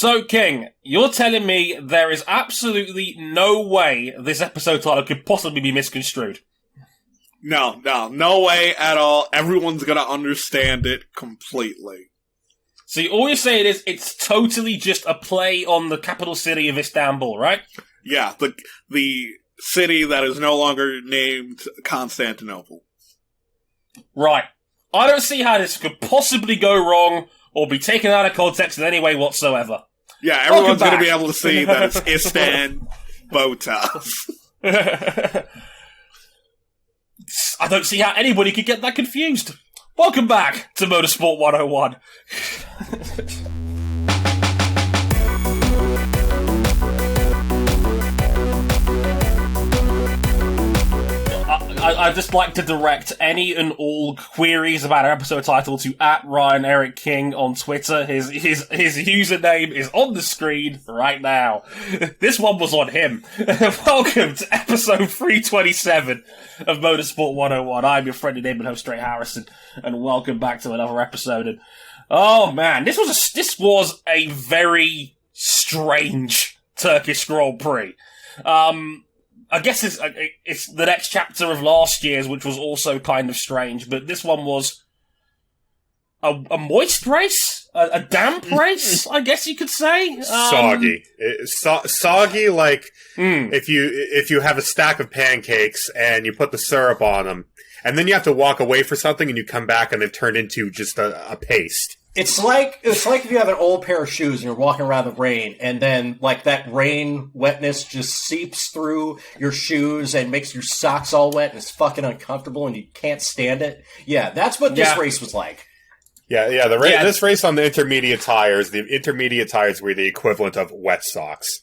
So, King, you're telling me there is absolutely no way this episode title could possibly be misconstrued? No way at all. Everyone's gonna understand it completely. So all you're saying is it's totally just a play on the capital city of Istanbul, right? Yeah, the city that is no longer named Constantinople. Right. I don't see how this could possibly go wrong or be taken out of context in any way whatsoever. Yeah, everyone's going to be able to see that it's Istanbottas. I don't see how anybody could get that confused. Welcome back to Motorsport 101. I'd just like to direct any and all queries about our episode title to @RyanEricKing on Twitter. His username is on the screen right now. This one was on him. Welcome to episode 327 of Motorsport 101. I'm your friendly neighborhood host, Ray Harrison, and welcome back to another episode. And oh man, this was a very strange Turkish Grand Prix. I guess it's the next chapter of last year's, which was also kind of strange, but this one was a moist race? A damp race, I guess you could say? Soggy. Soggy, like, if you have a stack of pancakes and you put the syrup on them, and then you have to walk away for something and you come back and it turned into just a paste. It's like if you have an old pair of shoes and you're walking around the rain, and then like that rain wetness just seeps through your shoes and makes your socks all wet, and it's fucking uncomfortable and you can't stand it. Yeah, that's what this race was like. Yeah. This race on the intermediate tires were the equivalent of wet socks.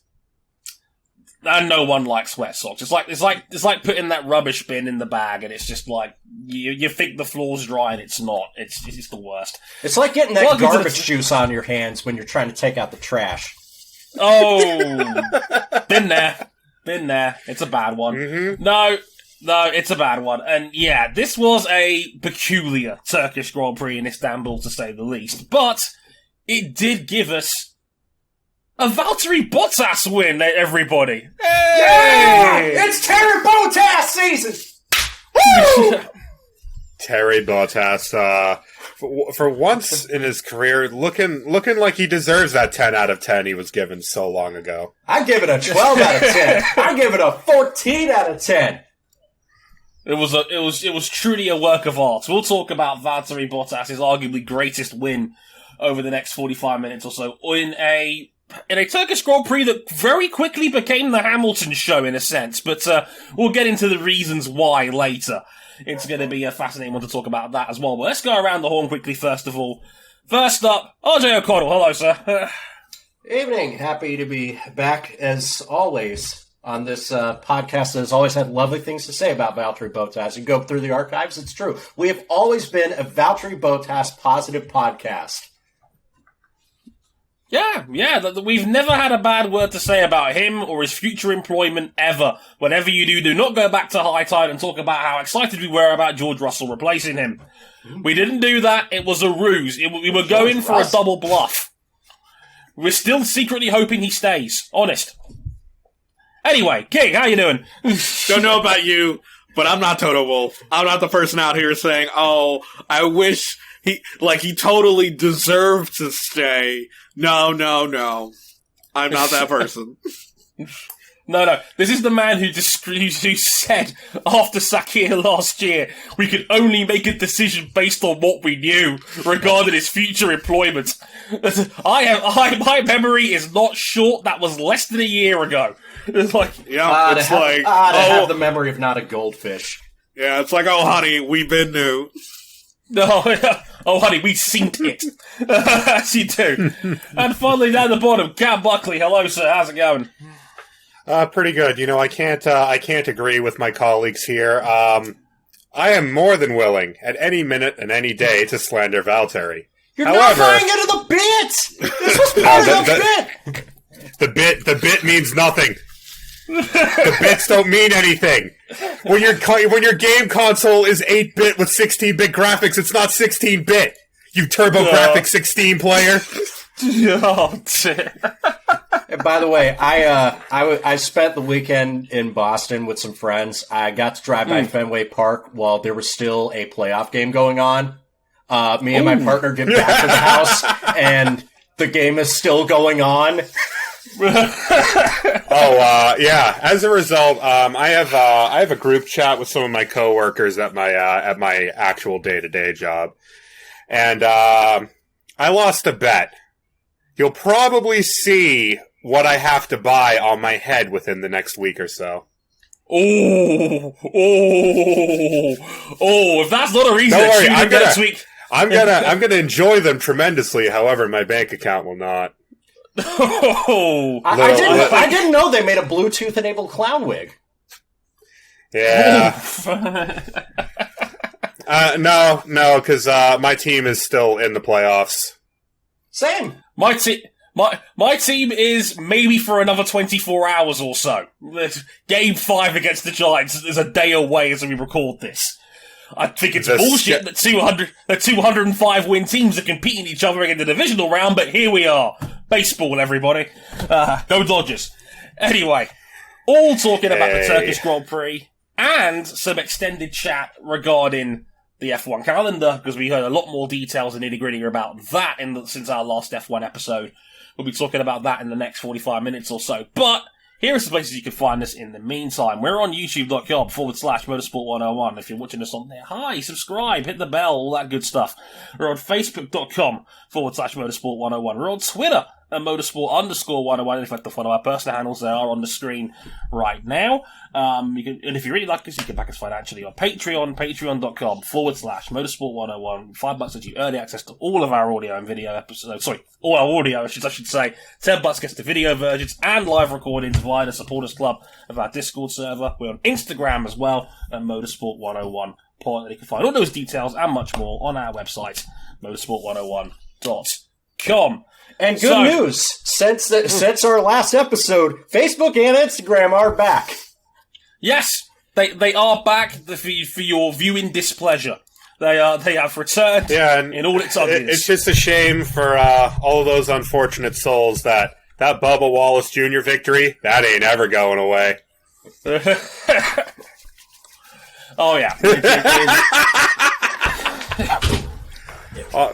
And no one likes wet socks. It's like putting that rubbish bin in the bag, and it's just like you think the floor's dry, and it's not. It's the worst. It's like getting that garbage juice on your hands when you're trying to take out the trash. Oh, been there. It's a bad one. Mm-hmm. No, it's a bad one. And yeah, this was a peculiar Turkish Grand Prix in Istanbul, to say the least. But it did give us a Valtteri Bottas win, everybody. Hey! Yeah! It's Terry Bottas season! Woo! Terry Bottas, for once in his career, looking like he deserves that 10 out of 10 he was given so long ago. I give it a 12 out of 10. I give it a 14 out of 10. It was truly a work of art. We'll talk about Valtteri Bottas' arguably greatest win over the next 45 minutes or so in a Turkish Grand Prix that very quickly became the Hamilton show, in a sense, but we'll get into the reasons why later. It's going to be a fascinating one to talk about that as well. But let's go around the horn quickly, first of all. First up, RJ O'Connell. Hello, sir. Evening. Happy to be back, as always, on this podcast that has always had lovely things to say about Valtteri Bottas. You go through the archives, it's true. We have always been a Valtteri Bottas positive podcast. Yeah, we've never had a bad word to say about him or his future employment ever. Whenever you do not go back to High Tide and talk about how excited we were about George Russell replacing him. We didn't do that. It was a ruse. We were going for a double bluff. We're still secretly hoping he stays. Honest. Anyway, King, how you doing? Don't know about you, but I'm not Toto Wolff. I'm not the person out here saying, oh, I wish he totally deserved to stay. No. I'm not that person. No. This is the man who said after Sakir last year, we could only make a decision based on what we knew regarding his future employment. My memory is not short. That was less than a year ago. It's like, have the memory of not a goldfish. Yeah, it's like, oh, honey, we've been new. No, oh, honey, we've seen it. As you do. And finally, down the bottom, Cam Buckley. Hello, sir. How's it going? Pretty good. I can't agree with my colleagues here. I am more than willing at any minute and any day to slander Valtteri. You're not buying into the bit! This was part of the bit! The bit means nothing. The bits don't mean anything. When your game console is 8-bit with 16-bit graphics, it's not 16-bit. You TurboGrafx 16 player. Oh, dear. And by the way, I spent the weekend in Boston with some friends. I got to drive by Fenway Park while there was still a playoff game going on. Me and my partner get back to the house, and the game is still going on. Yeah. As a result, I have a group chat with some of my coworkers at my actual day-to-day job, and I lost a bet. You'll probably see what I have to buy on my head within the next week or so. Oh! If that's not a reason Don't to worry, tune in next week. I'm gonna enjoy them tremendously. However, my bank account will not. I didn't know they made a Bluetooth-enabled clown wig. Yeah. No, because my team is still in the playoffs. Same. My team is maybe for another 24 hours or so. Game 5 against the Giants is a day away as we record this. I think it's bullshit that 205 win teams are competing each other in the divisional round, but here we are. Baseball, everybody. Go Dodgers. Anyway, all talking about the Turkish Grand Prix and some extended chat regarding the F1 calendar, because we heard a lot more details and nitty-gritty about that since our last F1 episode. We'll be talking about that in the next 45 minutes or so. But here are some places you can find us in the meantime. We're on youtube.com/motorsport101. If you're watching us on there, hi, subscribe, hit the bell, all that good stuff. We're on facebook.com/motorsport101. We're on Twitter at motorsport_101. And if you'd like to follow our personal handles, they are on the screen right now. And if you really like us, you can back us financially on Patreon, patreon.com/motorsport101. $5 gets you early access to all of our audio and video episodes. Sorry, all our audio, I should say. $10 gets the video versions and live recordings via the supporters club of our Discord server. We're on Instagram as well, at Motorsport101. You can find all those details and much more on our website, motorsport101.com. And good news, since our last episode, Facebook and Instagram are back. Yes, they are back for your viewing displeasure. They have returned in all its ugliness. It's just a shame for all of those unfortunate souls that Bubba Wallace Jr. victory, that ain't ever going away. Oh, yeah.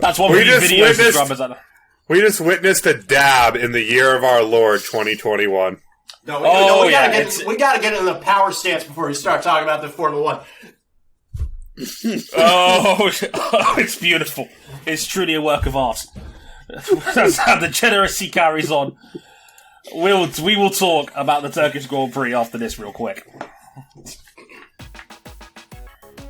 That's one of these videos. We just witnessed a dab in the year of our Lord, 2021. We gotta get in the power stance before we start talking about the Formula 1. It's beautiful. It's truly a work of art. That's how the degeneracy carries on. We will talk about the Turkish Grand Prix after this real quick.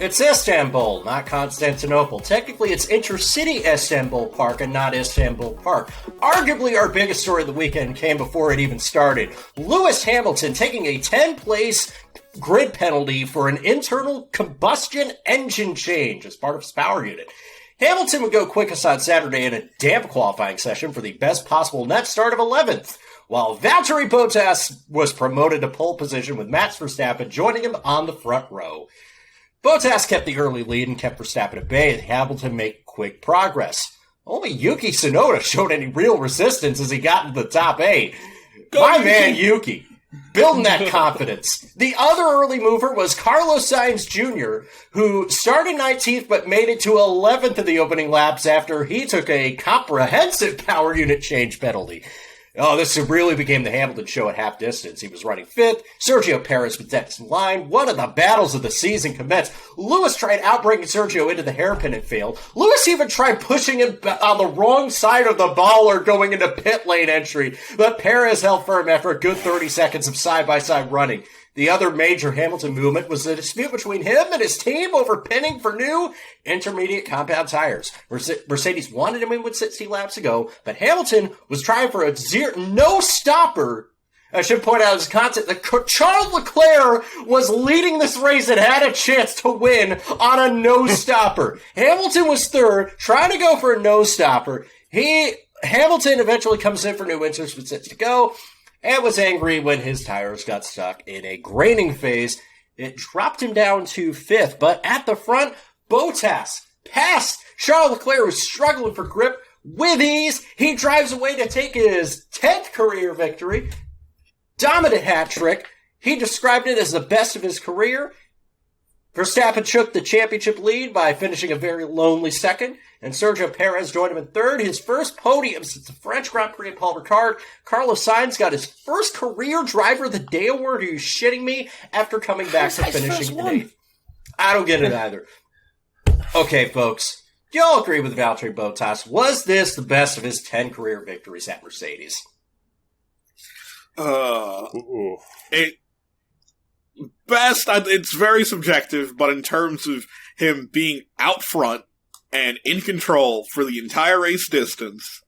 It's Istanbul, not Constantinople. Technically, it's Intercity Istanbul Park and not Istanbul Park. Arguably, our biggest story of the weekend came before it even started. Lewis Hamilton taking a 10-place grid penalty for an internal combustion engine change as part of his power unit. Hamilton would go quickest on Saturday in a damp qualifying session for the best possible net start of 11th, while Valtteri Bottas was promoted to pole position with Max Verstappen joining him on the front row. Bottas kept the early lead and kept Verstappen at bay, and Hamilton made quick progress. Only Yuki Tsunoda showed any real resistance as he got into the top 8. My man Yuki, building that confidence. The other early mover was Carlos Sainz Jr., who started 19th but made it to 11th in the opening laps after he took a comprehensive power unit change penalty. Oh, this really became the Hamilton show at half distance. He was running 5th. Sergio Perez was next in line. One of the battles of the season commenced. Lewis tried outbreaking Sergio into the hairpin and failed. Lewis even tried pushing him on the wrong side of the ball or going into pit lane entry. But Perez held firm after a good 30 seconds of side-by-side running. The other major Hamilton movement was the dispute between him and his team over pinning for new intermediate compound tires. Mercedes wanted him in with 60 laps ago, but Hamilton was trying for a no-stopper. I should point out as content that Charles Leclerc was leading this race and had a chance to win on a no-stopper. Hamilton was third, trying to go for a no-stopper. Hamilton eventually comes in for new inters with 6 to go, and was angry when his tires got stuck in a graining phase. It dropped him down to 5th, but at the front, Bottas passed Charles Leclerc, who was struggling for grip, With ease, he drives away to take his 10th career victory. Dominant hat trick. He described it as the best of his career. Verstappen took the championship lead by finishing a very lonely second, and Sergio Perez joined him in third, his first podium since the French Grand Prix at Paul Ricard. Carlos Sainz got his first career Driver of the Day award. Are you shitting me? After coming back to finishing in eighth. I don't get it either. Okay, folks. Do y'all agree with Valtteri Bottas? Was this the best of his 10 career victories at Mercedes? It's very subjective, but in terms of him being out front and in control for the entire race distance,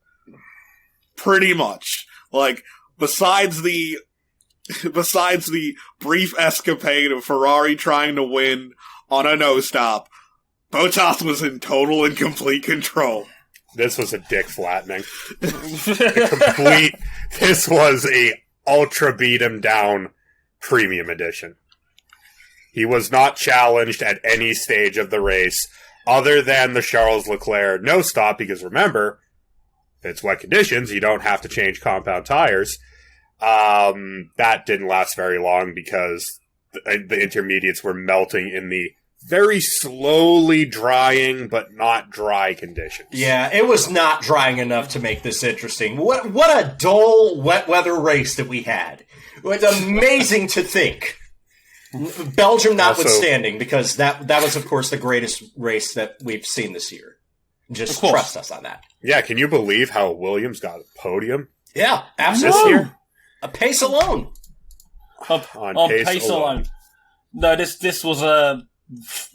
pretty much. Like, besides the brief escapade of Ferrari trying to win on a no-stop, Bottas was in total and complete control. This was a dick flattening. This was a ultra beat him down premium edition. He was not challenged at any stage of the race other than the Charles Leclerc no stop, because remember, if it's wet conditions, you don't have to change compound tires. That didn't last very long because the intermediates were melting in the very slowly drying but not dry conditions. Yeah, it was not drying enough to make this interesting. What a dull wet weather race that we had. It's amazing to think. Belgium notwithstanding, because that was, of course, the greatest race that we've seen this year. Just trust us on that. Yeah, can you believe how Williams got a podium? Yeah, absolutely. This year? A pace alone. On pace alone. No, this was a...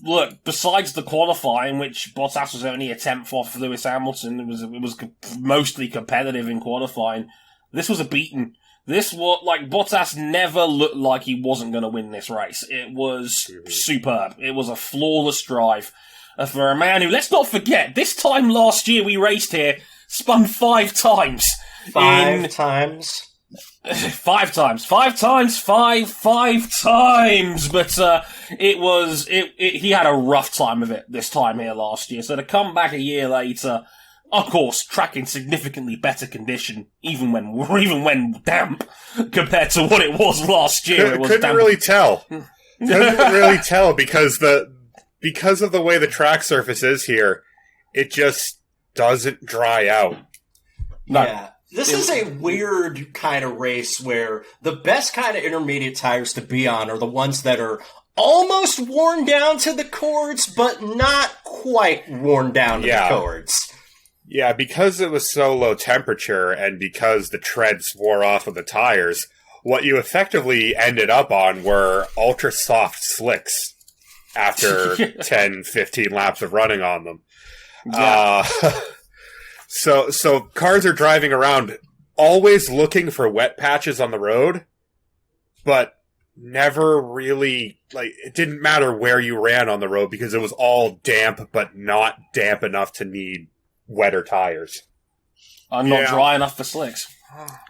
Look, besides the qualifying, which Bottas was only a 10th off Lewis Hamilton, it was mostly competitive in qualifying. This was a beating. Bottas never looked like he wasn't going to win this race. It was superb. It was a flawless drive. For a man who, let's not forget, this time last year we raced here, spun 5 times. 5 times? 5 times. 5 times. 5 times. But, he had a rough time of it this time here last year. So to come back a year later, of course, track in significantly better condition, even when damp, compared to what it was last year. Couldn't really tell because of the way the track surface is here, it just doesn't dry out. No. Yeah. This is a weird kind of race where the best kind of intermediate tires to be on are the ones that are almost worn down to the cords, but not quite worn down to the cords. Yeah, because it was so low temperature and because the treads wore off of the tires, what you effectively ended up on were ultra soft slicks after 10, 15 laps of running on them. Yeah. So cars are driving around always looking for wet patches on the road, but never really, it didn't matter where you ran on the road because it was all damp, but not damp enough to need wetter tires. I'm not dry enough for slicks.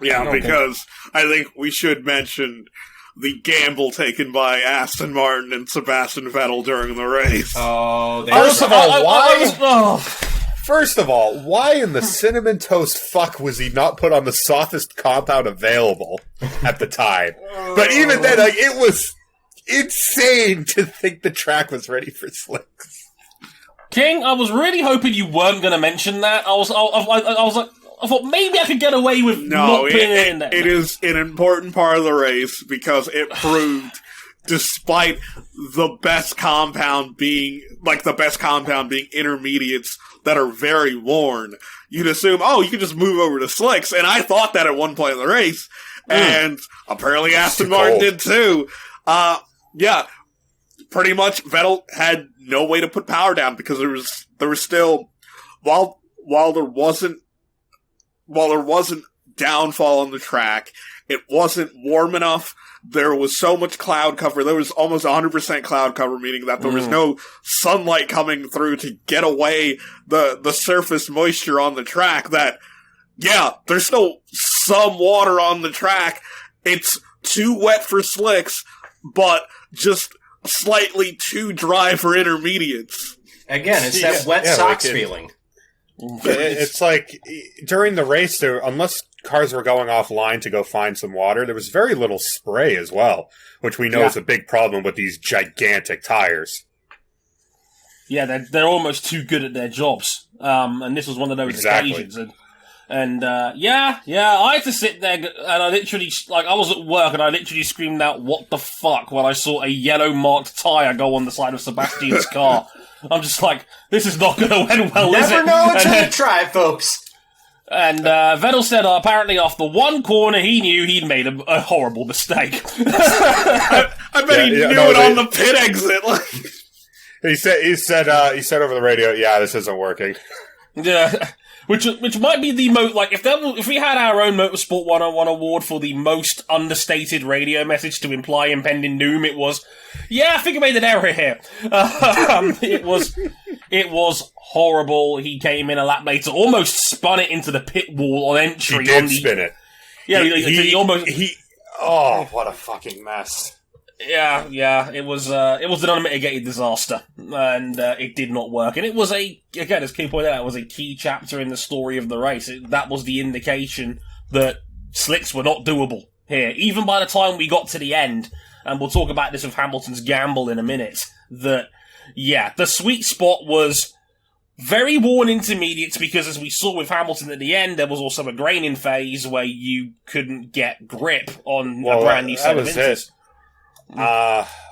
Yeah, because I think we should mention the gamble taken by Aston Martin and Sebastian Vettel during the race. Oh, First of all, why in the cinnamon toast fuck was he not put on the softest compound available at the time? But even then, it was insane to think the track was ready for slicks. King, I was really hoping you weren't going to mention that. I thought maybe I could get away with not putting it in there. It is an important part of the race because it proved, despite the best compound being intermediates that are very worn, you'd assume, you can just move over to slicks. And I thought that at one point in the race, and apparently Aston Martin did too. Pretty much Vettel had no way to put power down because there was still, while there wasn't downfall on the track, it wasn't warm enough. There was so much cloud cover. There was almost 100% cloud cover, meaning that there was no sunlight coming through to get away the surface moisture on the track. That, there's still some water on the track. It's too wet for slicks, but just slightly too dry for intermediates. Again, it's that wet socks feeling. It's like, during the race, unless cars were going offline to go find some water, there was very little spray as well, which we know is a big problem with these gigantic tires. Yeah, they're almost too good at their jobs. And this was one of those occasions. And I had to sit there and I literally, I was at work and I literally screamed out, "What the fuck?" when I saw a yellow marked tyre go on the side of Sebastian's car. I'm just like, this is not going to end well, is it? Never know until you try, folks. And Vettel said apparently after one corner he knew he'd made a horrible mistake. I bet he knew it on the pit exit. He said over the radio, "Yeah, this isn't working." Yeah. Which might be the most, if we had our own Motorsport 101 award for the most understated radio message to imply impending doom, it was, "Yeah, I think I made an error here." It was horrible. He came in a lap later, almost spun it into the pit wall on entry. He did spin it. Yeah, oh, what a fucking mess. Yeah, it was an unmitigated disaster, and it did not work. And it was again, as King pointed out, it was a key chapter in the story of the race. That was the indication that slicks were not doable here. Even by the time we got to the end, and we'll talk about this with Hamilton's gamble in a minute, that, the sweet spot was very worn intermediates, because as we saw with Hamilton at the end, there was also a graining phase where you couldn't get grip on a brand new set of engines.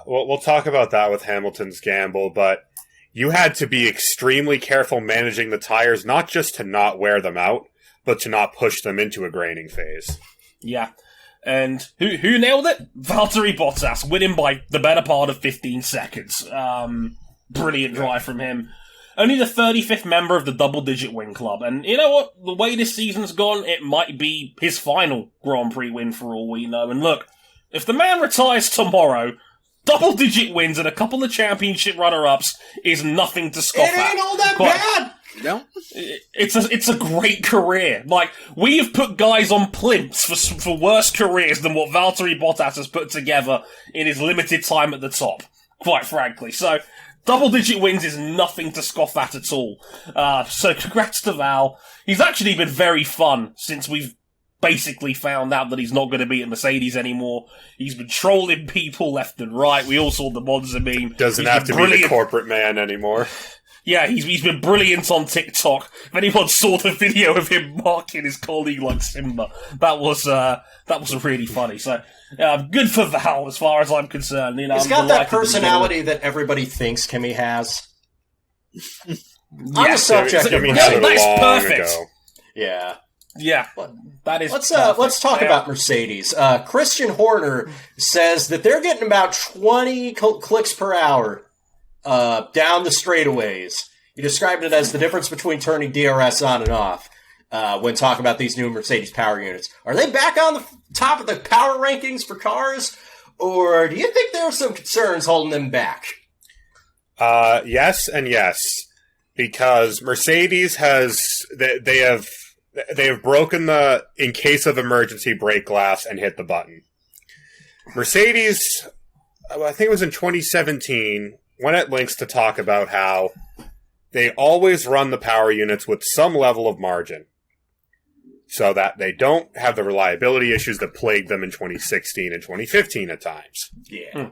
We'll talk about that with Hamilton's gamble, but you had to be extremely careful managing the tires, not just to not wear them out, but to not push them into a graining phase. Yeah. And who nailed it? Valtteri Bottas, winning by the better part of 15 seconds. Brilliant drive from him. Only the 35th member of the double-digit win club. And you know what? The way this season's gone, it might be his final Grand Prix win for all we know. And look, if the man retires tomorrow, double-digit wins and a couple of championship runner-ups is nothing to scoff at. It ain't all that bad! No? It's a great career. We have put guys on plimps for worse careers than what Valtteri Bottas has put together in his limited time at the top, quite frankly. So, double-digit wins is nothing to scoff at all. So congrats to Val. He's actually been very fun since we've basically found out that he's not going to be at Mercedes anymore. He's been trolling people left and right. We all saw the Monza meme. Doesn't have to be the corporate man anymore. Yeah, he's been brilliant on TikTok. If anyone saw the video of him marking his colleague like Simba, that was really funny. So, good for Val as far as I'm concerned. He's got that personality that everybody thinks Kimi has. On the subject of that's perfect. Ago. Yeah. Yeah, that is. Let's talk about Mercedes. Christian Horner says that they're getting about 20 clicks per hour down the straightaways. He described it as the difference between turning DRS on and off when talking about these new Mercedes power units. Are they back on the top of the power rankings for cars, or do you think there are some concerns holding them back? Yes and yes, because Mercedes they have broken the in case of emergency brake glass and hit the button. Mercedes, I think it was in 2017, went at links to talk about how they always run the power units with some level of margin so that they don't have the reliability issues that plagued them in 2016 and 2015 at times. Yeah.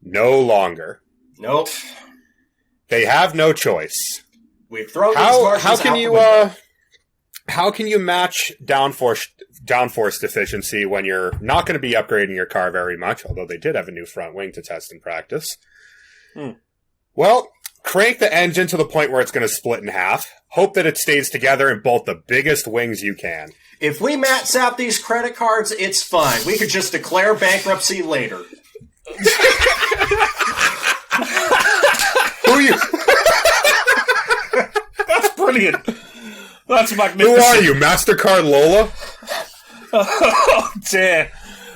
No longer. Nope. They have no choice. We've thrown these margins how can out you the window. How can you match downforce deficiency when you're not going to be upgrading your car very much, although they did have a new front wing to test in practice? Well, crank the engine to the point where it's going to split in half. Hope that it stays together in both the biggest wings you can. If we max out these credit cards, it's fine. We could just declare bankruptcy later. Who are you? That's brilliant. That's magnificent. Who are you, MasterCard Lola? Oh, dear.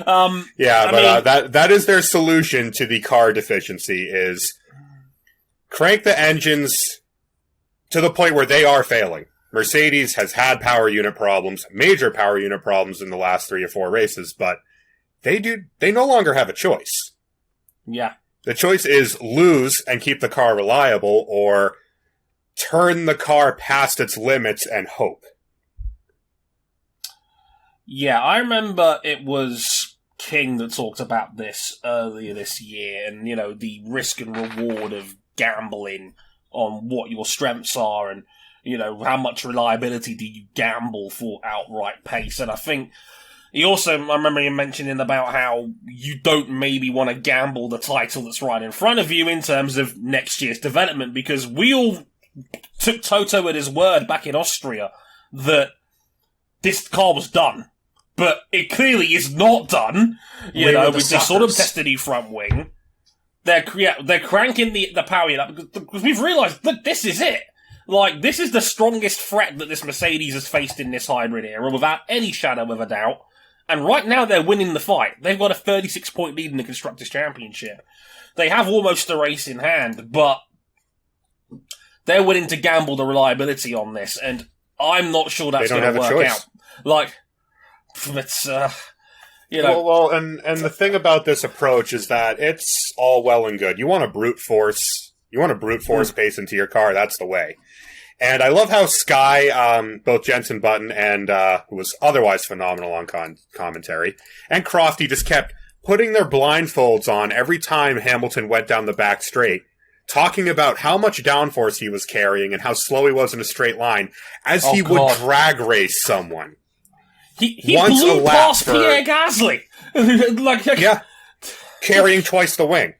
That is their solution to the car deficiency is crank the engines to the point where they are failing. Mercedes has had power unit problems, major power unit problems in the last 3 or 4 races, but they no longer have a choice. Yeah. The choice is lose and keep the car reliable, or turn the car past its limits and hope. Yeah, I remember it was King that talked about this earlier this year, and, you know, the risk and reward of gambling on what your strengths are, and, you know, how much reliability do you gamble for outright pace. And I think he also, I remember him mentioning about how you don't maybe want to gamble the title that's right in front of you in terms of next year's development, because we all took Toto at his word back in Austria that this car was done. But it clearly is not done, you know, with this sort of Destiny front wing. They're cranking the power unit up because we've realised that this is it. Like, this is the strongest threat that this Mercedes has faced in this hybrid era, without any shadow of a doubt. And right now they're winning the fight. They've got a 36-point lead in the Constructors' Championship. They have almost a race in hand, but they're willing to gamble the reliability on this, and I'm not sure that's going to work out. Like, it's, you know. Well, and the thing about this approach is that it's all well and good. You want to brute force pace into your car, that's the way. And I love how Sky, both Jensen Button and, who was otherwise phenomenal on commentary, and Crofty just kept putting their blindfolds on every time Hamilton went down the back straight, talking about how much downforce he was carrying and how slow he was in a straight line, as he would drag race someone. He blew past Pierre Gasly. Yeah. Carrying twice the wing.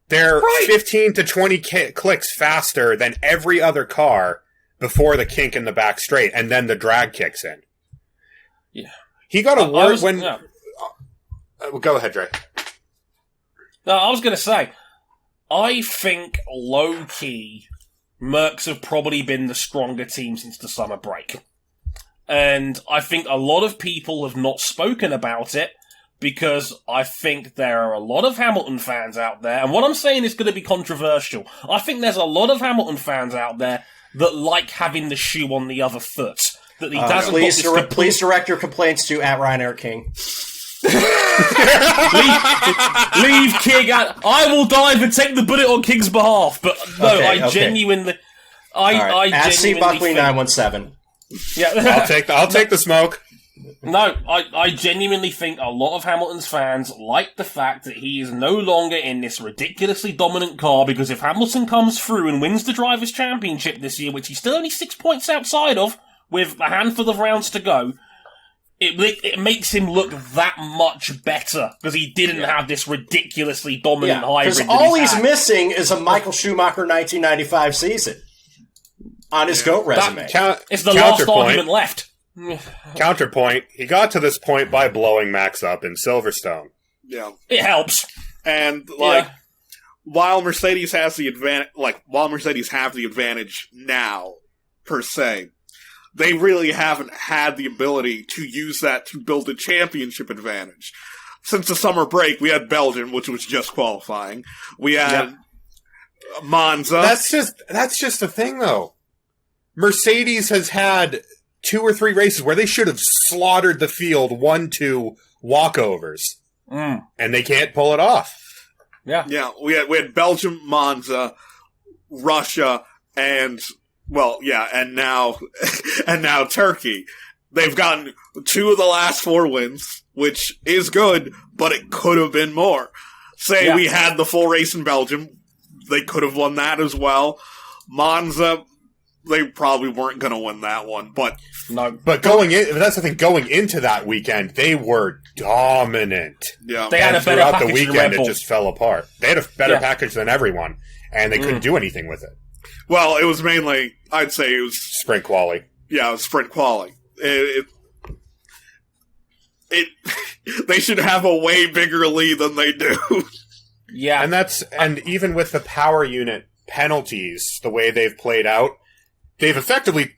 They're 15 to 20 clicks faster than every other car before the kink in the back straight, and then the drag kicks in. Yeah. He got a word when... go ahead, Dre. No, I was going to say, I think low-key, Mercs have probably been the stronger team since the summer break. And I think a lot of people have not spoken about it because I think there are a lot of Hamilton fans out there, and what I'm saying is going to be controversial. I think there's a lot of Hamilton fans out there that like having the shoe on the other foot. That he doesn't. Please direct your complaints to @RyanEricKing. leave King out. I will dive and take the bullet on King's behalf, but no, I genuinely, I genuinely Buckley 917. Yeah, I'll take the smoke. No, I genuinely think a lot of Hamilton's fans like the fact that he is no longer in this ridiculously dominant car, because if Hamilton comes through and wins the Drivers' Championship this year, which he's still only 6 points outside of, with a handful of rounds to go, it makes him look that much better, because he didn't have this ridiculously dominant hybrid. Because all he's missing is a Michael Schumacher 1995 season on his GOAT resume. It's the last argument left. Counterpoint, he got to this point by blowing Max up in Silverstone. Yeah. It helps. And, while Mercedes has the advantage now, per se, they really haven't had the ability to use that to build a championship advantage. Since the summer break, we had Belgium, which was just qualifying. We had Monza. That's just the thing, though. Mercedes has had 2 or 3 races where they should have slaughtered the field 1-2 walkovers. And they can't pull it off. Yeah. Yeah, we had Belgium, Monza, Russia, and now Turkey. They've gotten 2 of the last 4 wins, which is good, but it could have been more. We had the full race in Belgium, they could have won that as well. Monza, they probably weren't going to win that one, but no. But that's the thing. Going into that weekend, they were dominant. Yeah, they had a better throughout package the weekend. It just fell apart. They had a better package than everyone, and they couldn't do anything with it. Well, it was mainly, I'd say, it was sprint quali. Yeah, it was sprint quali. They should have a way bigger lead than they do. Yeah, and even with the power unit penalties, the way they've played out, they've effectively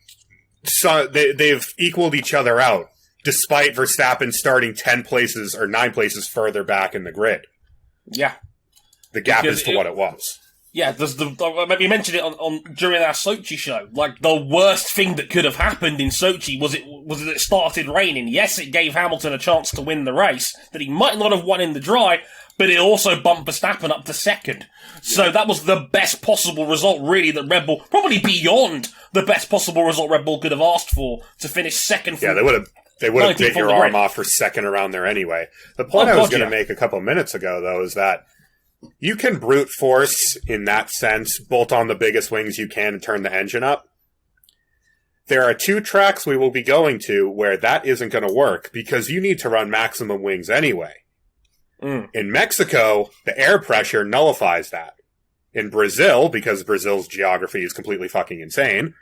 they've equaled each other out, despite Verstappen starting 10 places or 9 places further back in the grid. Yeah, the gap is to what it was. Yeah, we mentioned it during our Sochi show. Like, the worst thing that could have happened in Sochi was that it started raining. Yes, it gave Hamilton a chance to win the race that he might not have won in the dry, but it also bumped Verstappen up to second. So that was the best possible result, really, that Red Bull, probably beyond the best possible result Red Bull could have asked for, to finish second. Yeah, they would have bit your arm off for second around there anyway. The point I was going to make a couple of minutes ago, though, is that you can brute force, in that sense, bolt on the biggest wings you can and turn the engine up. There are 2 tracks we will be going to where that isn't going to work, because you need to run maximum wings anyway. In Mexico, the air pressure nullifies that. In Brazil, because Brazil's geography is completely fucking insane,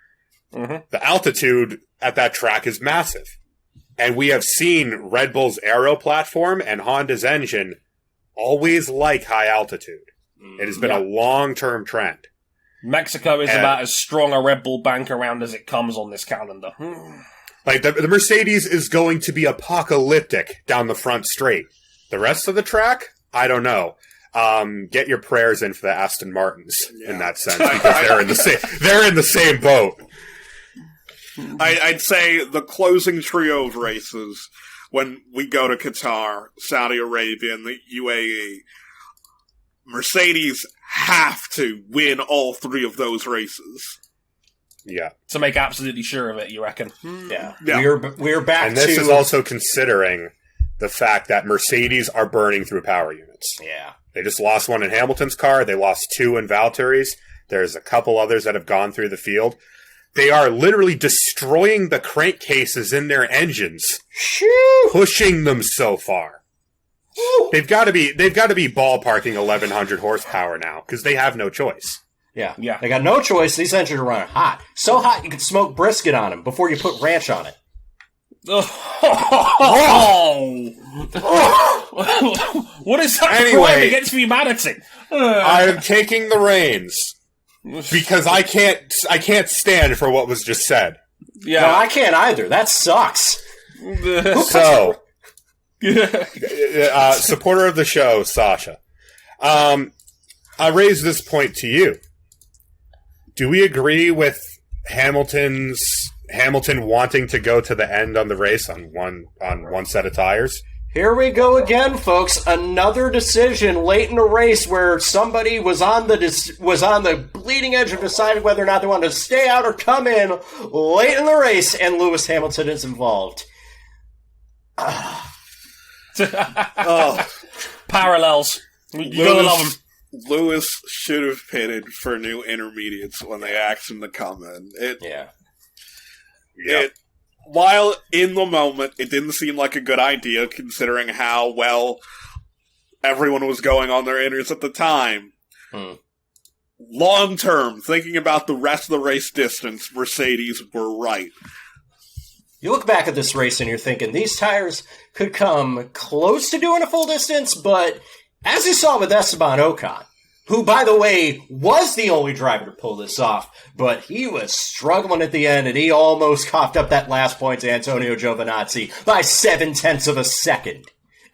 the altitude at that track is massive. And we have seen Red Bull's aero platform and Honda's engine always like high altitude. It has been a long-term trend. Mexico is about as strong a Red Bull bank around as it comes on this calendar. Like, the Mercedes is going to be apocalyptic down the front straight. The rest of the track, I don't know. Get your prayers in for the Aston Martins in that sense, because they're in the same boat. I'd say the closing trio of races, when we go to Qatar, Saudi Arabia, and the UAE, Mercedes have to win all 3 of those races. Yeah. To make absolutely sure of it, you reckon? Yeah. Yeah. We're back to... And this is also considering the fact that Mercedes are burning through power units. Yeah. They just lost one in Hamilton's car. They lost 2 in Valtteri's. There's a couple others that have gone through the field. They are literally destroying the crankcases in their engines, pushing them so far. They've got to be ballparking 1,100 horsepower now, because they have no choice. Yeah. They got no choice. These engines are running hot. So hot you could smoke brisket on them before you put ranch on it. What is that Anyway, crime against humanity? I am taking the reins because I can't stand for what was just said. Yeah, no, I can't either. That sucks. So, supporter of the show, Sasha. I raise this point to you. Do we agree with Hamilton wanting to go to the end on the race on one set of tires? Here we go again, folks. Another decision late in the race where somebody was on the bleeding edge of deciding whether or not they wanted to stay out or come in late in the race, and Lewis Hamilton is involved. Parallels. You gotta love them. Lewis should have pitted for new intermediates when they asked him to come in. While in the moment, it didn't seem like a good idea, considering how well everyone was going on their inners at the time. Long term, thinking about the rest of the race distance, Mercedes were right. You look back at this race and you're thinking, these tires could come close to doing a full distance, but as you saw with Esteban Ocon, who, by the way, was the only driver to pull this off, but he was struggling at the end, and he almost coughed up that last point to Antonio Giovinazzi by 0.7 of a second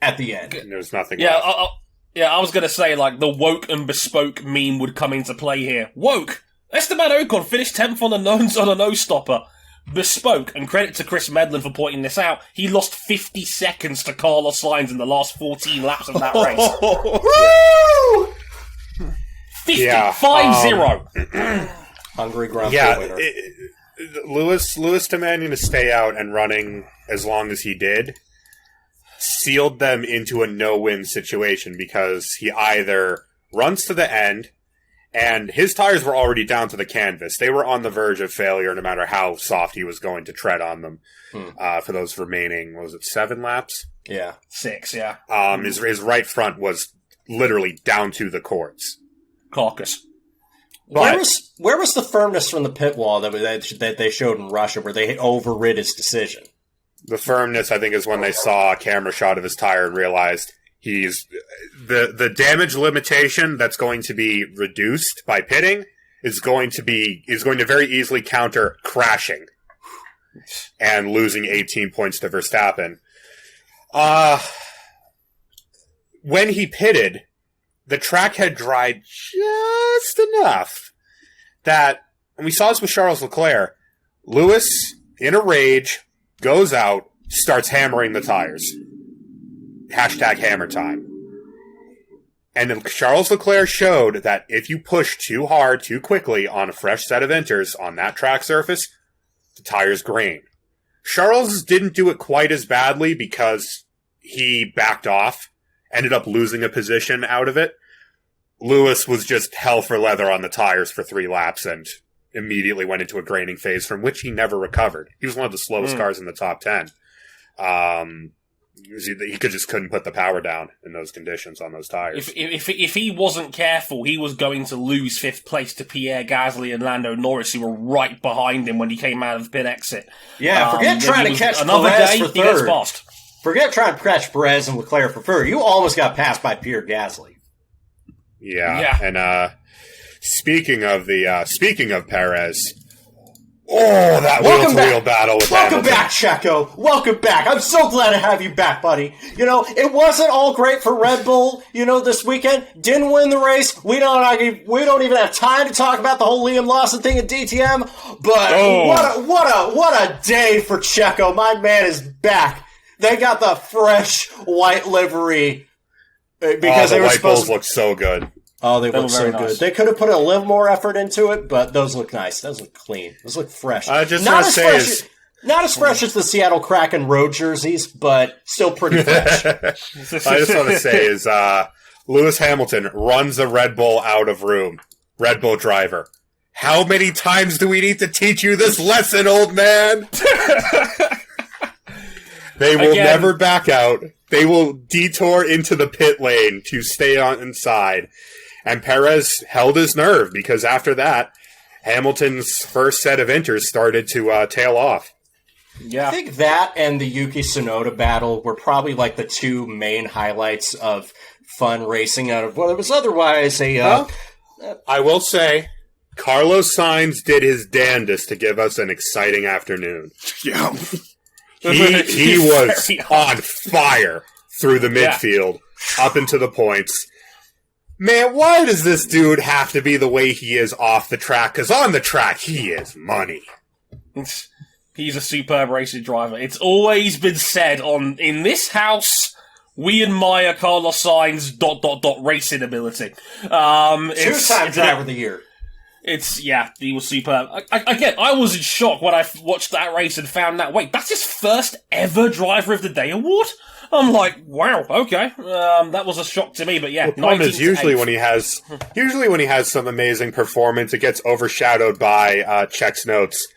at the end. And there was nothing Yeah, left. I was gonna say, like, the woke and bespoke meme would come into play here. Woke! Esteban Ocon finished 10th on a nose stopper. Bespoke, and credit to Chris Medland for pointing this out, he lost 50 seconds to Carlos Sainz in the last 14 laps of that race. Woo! 50! Yeah, 5-0! Hungary Grand Prix winner. Lewis demanding to stay out and running as long as he did sealed them into a no-win situation, because he either runs to the end, and his tires were already down to the canvas. They were on the verge of failure no matter how soft he was going to tread on them for those remaining, what was it, 7 laps? Yeah. 6, yeah. His right front was literally down to the cords. Carcass. Where was the firmness from the pit wall that they showed in Russia where they overrid his decision? The firmness, I think, is when they saw a camera shot of his tire and realized he's the damage limitation that's going to be reduced by pitting is going to very easily counter crashing and losing 18 points to Verstappen. When he pitted, the track had dried just enough that, and we saw this with Charles Leclerc, Lewis, in a rage, goes out, starts hammering the tires. # hammer time. And Charles Leclerc showed that if you push too hard, too quickly on a fresh set of inters on that track surface, the tires grain. Charles didn't do it quite as badly because he backed off, ended up losing a position out of it. Lewis was just hell for leather on the tires for 3 laps and immediately went into a graining phase from which he never recovered. He was one of the slowest cars in the top 10. He couldn't put the power down in those conditions on those tires. If he wasn't careful, he was going to lose 5th place to Pierre Gasly and Lando Norris, who were right behind him when he came out of the pit exit. Yeah, forget trying to catch another Perez day, for he gets third. past. Forget trying to catch Perez and Leclerc for third. You almost got passed by Pierre Gasly. Yeah. And speaking of Perez. Oh, that wheel-to-wheel battle with Welcome Hamilton. back, Checo. Welcome back. I'm so glad to have you back, buddy. You know, it wasn't all great for Red Bull, this weekend. Didn't win the race. We don't even have time to talk about the whole Liam Lawson thing at DTM, but what a day for Checo. My man is back. They got the fresh white livery because they were white supposed bulls look so good. Oh, they look look so very good. nice. They could have put a little more effort into it, but those look nice. Those look clean. Those look fresh. I just want to say not as fresh as the Seattle Kraken road jerseys, but still pretty fresh. I just want to say is Lewis Hamilton runs a Red Bull out of room. Red Bull driver. How many times do we need to teach you this lesson, old man? They will never back out. They will detour into the pit lane to stay on inside. And Perez held his nerve because after that, Hamilton's first set of inters started to tail off. Yeah. I think that and the Yuki Tsunoda battle were probably like the 2 main highlights of fun racing out of what was otherwise a... I will say, Carlos Sainz did his damnedest to give us an exciting afternoon. Yeah. He was on fire through the midfield, up into the points. Man, why does this dude have to be the way he is off the track? Because on the track, he is money. He's a superb racing driver. It's always been said in this house, we admire Carlos Sainz ... racing ability. 2-time driver of the year. He was superb. I was in shock when I watched that race and found that, wait, that's his first ever Driver of the Day award? I'm like, wow, okay. That was a shock to me, but yeah. The problem is usually when he has some amazing performance, it gets overshadowed by Czech's notes,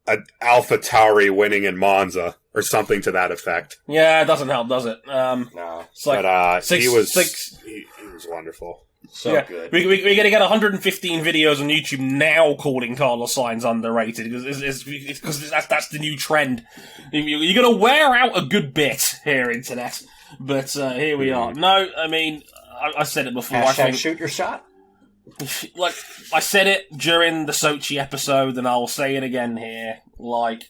an Alpha Tauri winning in Monza or something to that effect. Yeah, it doesn't help, does it? No. It's like But he was wonderful. So good. We're going to get 115 videos on YouTube now calling Carlos Sainz underrated because that's the new trend. You're going to wear out a good bit here, Internet. But here we are. No, I mean, I said it before. I think, shoot your shot. Like, I said it during the Sochi episode, and I'll say it again here. Like,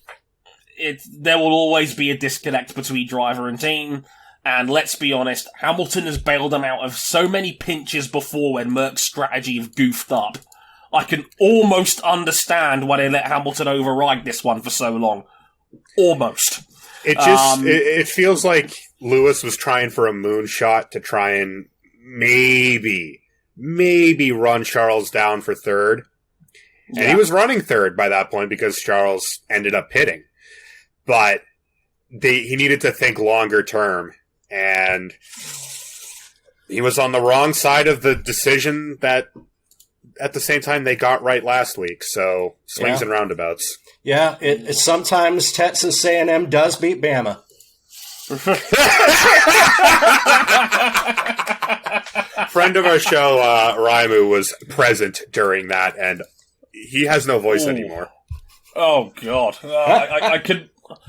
there will always be a disconnect between driver and team. And let's be honest, Hamilton has bailed them out of so many pinches before when Merck's strategy have goofed up. I can almost understand why they let Hamilton override this one for so long. Almost. It feels like Lewis was trying for a moonshot to try and maybe run Charles down for third. And he was running third by that point because Charles ended up pitting. But he needed to think longer term. And he was on the wrong side of the decision that, at the same time, they got right last week. So, swings and roundabouts. Yeah, Sometimes Texas A&M does beat Bama. Friend of our show, Raimu, was present during that, and he has no voice anymore. Oh, God.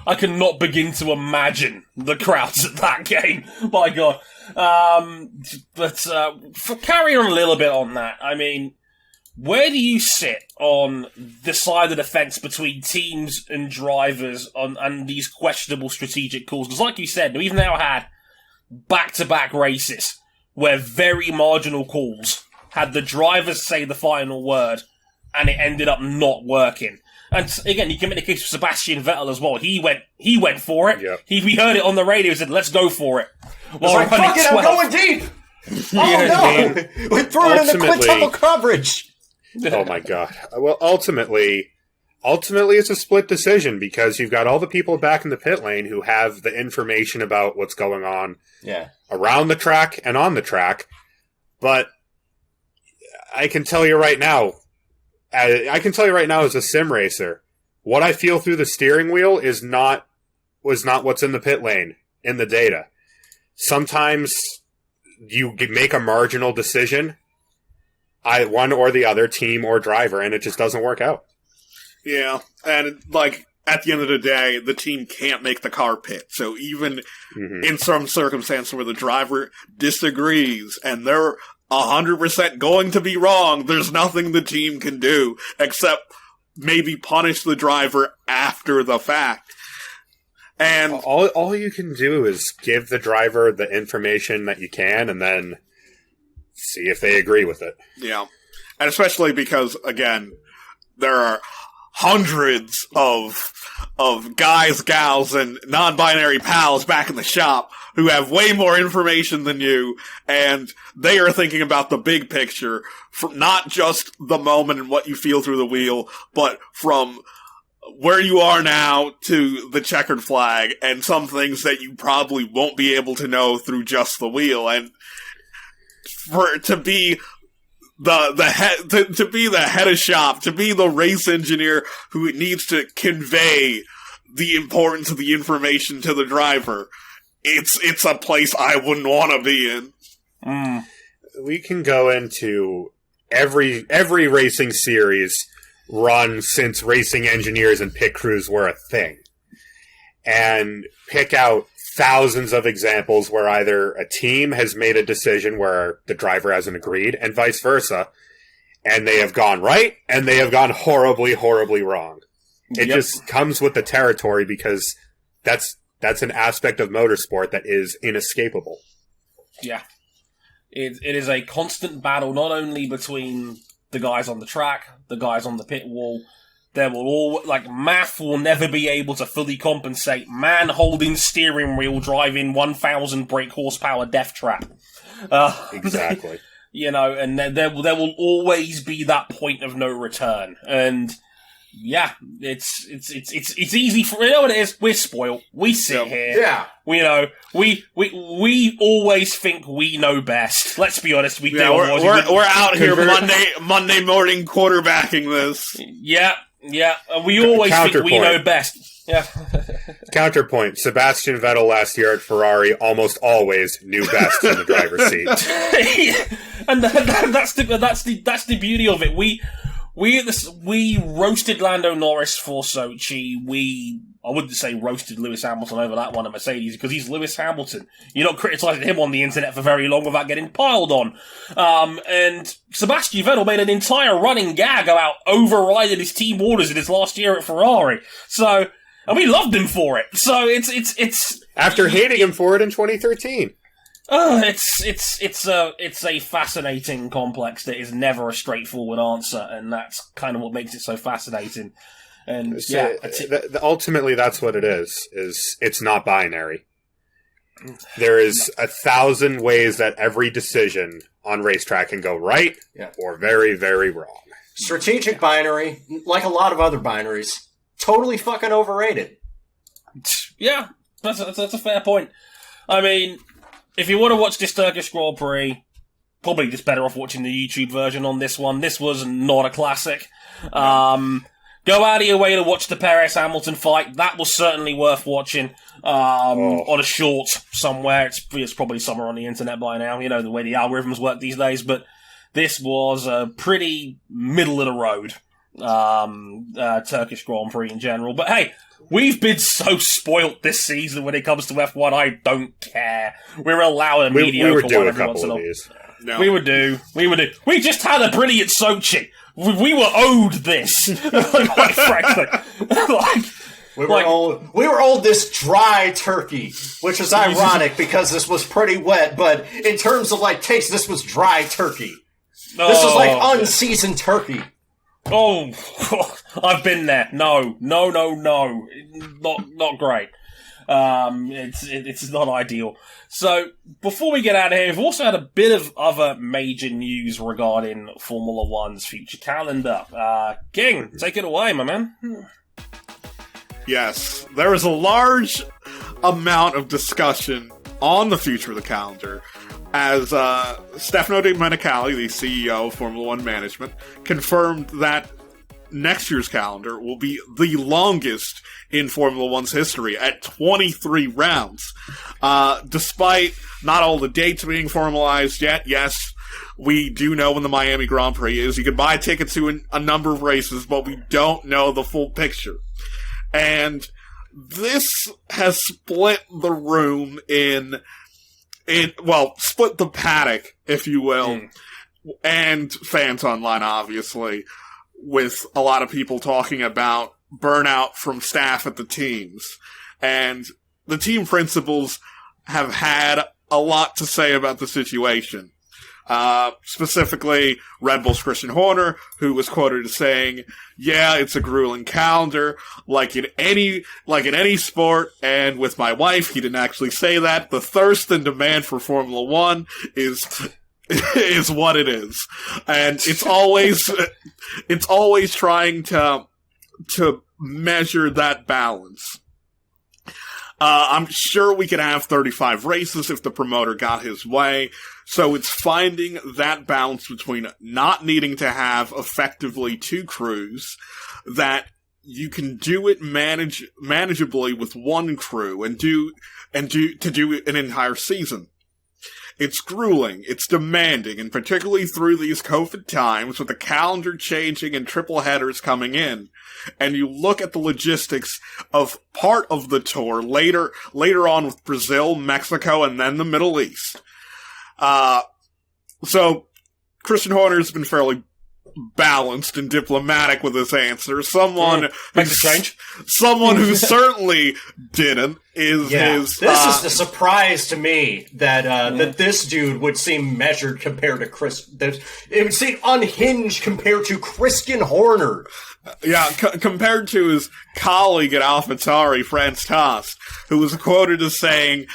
I cannot begin to imagine the crowds at that game. My God. For carrying on a little bit on that, I mean, where do you sit on the side of the fence between teams and drivers and these questionable strategic calls? Because like you said, we've now had back-to-back races where very marginal calls had the drivers say the final word and it ended up not working. And again, you can make the case for Sebastian Vettel as well. He went for it. Yep. We heard it on the radio. He said, "Let's go for it." Well, fuck it, I'm going deep. Oh, no! We threw it in the quintuple coverage! Oh, my God. Well, ultimately, it's a split decision because you've got all the people back in the pit lane who have the information about what's going on around the track and on the track. But I can tell you right now, as a sim racer, what I feel through the steering wheel was not what's in the pit lane in the data. Sometimes you make a marginal decision, one or the other, team or driver, and it just doesn't work out. Yeah, and like at the end of the day, the team can't make the car pit. So even in some circumstances where the driver disagrees and they're 100% going to be wrong, there's nothing the team can do except maybe punish the driver after the fact. And all you can do is give the driver the information that you can and then see if they agree with it. Yeah. And especially because, again, there are hundreds of guys, gals, and non-binary pals back in the shop who have way more information than you, and they are thinking about the big picture, from not just the moment and what you feel through the wheel, but from where you are now to the checkered flag, and some things that you probably won't be able to know through just the wheel. And to be the head of shop, to be the race engineer who needs to convey the importance of the information to the driver, it's a place I wouldn't want to be in. We can go into every racing series run since racing engineers and pit crews were a thing, and pick out thousands of examples where either a team has made a decision where the driver hasn't agreed, and vice versa, and they have gone right, and they have gone horribly, horribly wrong. It just comes with the territory because that's an aspect of motorsport that is inescapable. Yeah. It is a constant battle, not only between the guys on the track, the guys on the pit wall. There will math will never be able to fully compensate man holding steering wheel driving 1,000 brake horsepower death trap. Exactly. And there will always be that point of no return. And yeah, it's easy for, you know what it is? We're spoiled. We sit here. Yeah. We always think we know best. Let's be honest, we do. We're out here Monday morning quarterbacking this. Yeah. We always think we know best. Yeah. Counterpoint: Sebastian Vettel last year at Ferrari almost always knew best in the driver's seat. And that's the beauty of it. We roasted Lando Norris for Sochi. I wouldn't say roasted Lewis Hamilton over that one at Mercedes, because he's Lewis Hamilton. You're not criticising him on the internet for very long without getting piled on. And Sebastian Vettel made an entire running gag about overriding his team orders in his last year at Ferrari. And we loved him for it. So it's after hating him for it in 2013. It's a fascinating complex that is never a straightforward answer, and that's kind of what makes it so fascinating. And ultimately, that's what it is. It's not binary. There is 1,000 ways that every decision on racetrack can go right or very, very wrong. Strategic binary, like a lot of other binaries, totally fucking overrated. Yeah, that's a fair point. I mean, if you want to watch this Turkish Grand Prix, probably just better off watching the YouTube version on this one. This was not a classic. Go out of your way to watch the Perez-Hamilton fight. That was certainly worth watching on a short somewhere. It's probably somewhere on the internet by now, the way the algorithms work these days. But this was a pretty middle-of-the-road Turkish Grand Prix in general. But hey, we've been so spoilt this season when it comes to F1, I don't care. We're allowing mediocre one every once in a while. No. We would do. We just had a brilliant Sochi. We were owed this. Quite frankly. We were owed this dry turkey, which is ironic because this was pretty wet, but in terms of taste, this was dry turkey. This is unseasoned turkey. Oh, I've been there. No. Not great. It's not ideal. So, before we get out of here, we've also had a bit of other major news regarding Formula One's future calendar. King, take it away, my man. Yes, there is a large amount of discussion on the future of the calendar as Stefano Domenicali, the CEO of Formula One Management, confirmed that next year's calendar will be the longest in Formula One's history at 23 rounds. Despite not all the dates being formalized yet, yes, we do know when the Miami Grand Prix is. You can buy tickets to a number of races, but we don't know the full picture. And this has split the room split the paddock, if you will, and fans online, obviously, with a lot of people talking about burnout from staff at the teams. And the team principals have had a lot to say about the situation. Specifically, Red Bull's Christian Horner, who was quoted as saying, "Yeah, it's a grueling calendar, like in any sport." And with my wife, he didn't actually say that. The thirst and demand for Formula One is what it is, and it's always trying to measure that balance. I'm sure we could have 35 races if the promoter got his way. So it's finding that balance between not needing to have effectively two crews, that you can do it manageably with one crew and do an entire season. It's grueling, it's demanding, and particularly through these COVID times with the calendar changing and triple headers coming in, and you look at the logistics of part of the tour later on with Brazil, Mexico, and then the Middle East. So Christian Horner's been fairly balanced and diplomatic with his answer. Someone who certainly didn't is his. This is the surprise to me that this dude would seem measured compared to Chris. It would seem unhinged compared to Christian Horner. Yeah, compared to his colleague at AlphaTauri, Franz Tost, who was quoted as saying,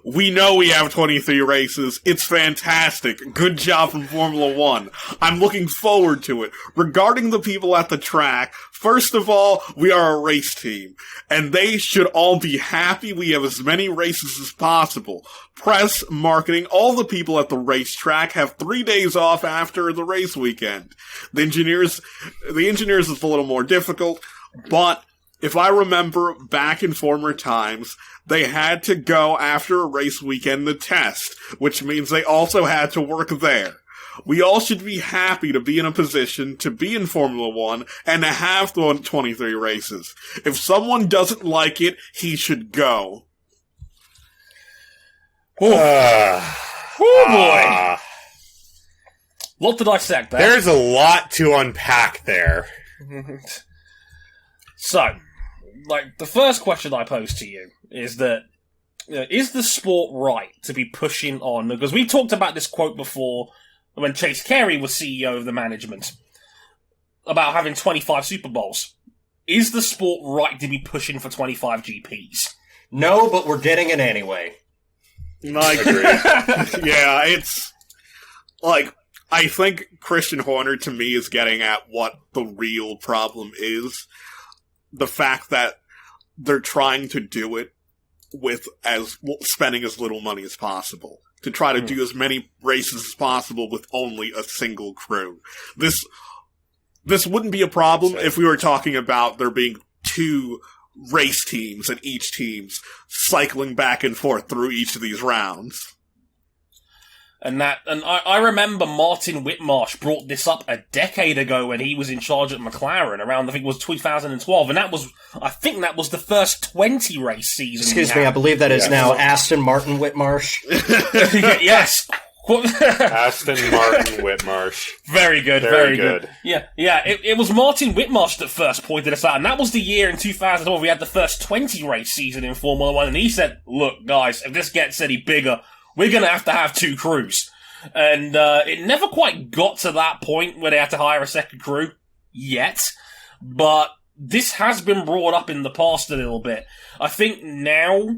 "We know we have 23 races. It's fantastic. Good job from Formula One. I'm looking forward to it. Regarding the people at the track, first of all, we are a race team, and they should all be happy we have as many races as possible. Press, marketing, all the people at the racetrack have 3 days off after the race weekend. The engineers is a little more difficult, but if I remember back in former times, they had to go after a race weekend to test, which means they also had to work there. We all should be happy to be in a position to be in Formula One and to have 23 races. If someone doesn't like it, he should go." Oh boy. Lot to dissect there. There's a lot to unpack there. So, the first question I pose to you is that, is the sport right to be pushing on? Because we talked about this quote before when Chase Carey was CEO of the management about having 25 Super Bowls. Is the sport right to be pushing for 25 GPs? No, but we're getting it anyway. I agree. Yeah, it's I think Christian Horner to me is getting at what the real problem is. The fact that they're trying to do it with spending as little money as possible to try to do as many races as possible with only a single crew. This wouldn't be a problem if we were talking about there being two race teams and each team's cycling back and forth through each of these rounds. And I remember Martin Whitmarsh brought this up a decade ago when he was in charge at McLaren around, I think it was 2012, and I think that was the first 20 race season. Excuse me, I believe that is now Aston Martin Whitmarsh. Yes. Aston Martin Whitmarsh. Very good, very good. Yeah. It was Martin Whitmarsh that first pointed us out, and that was the year in 2012 we had the first 20 race season in Formula One, and he said, "Look, guys, if this gets any bigger, we're going to have two crews." And it never quite got to that point where they had to hire a second crew yet. But this has been brought up in the past a little bit. I think now,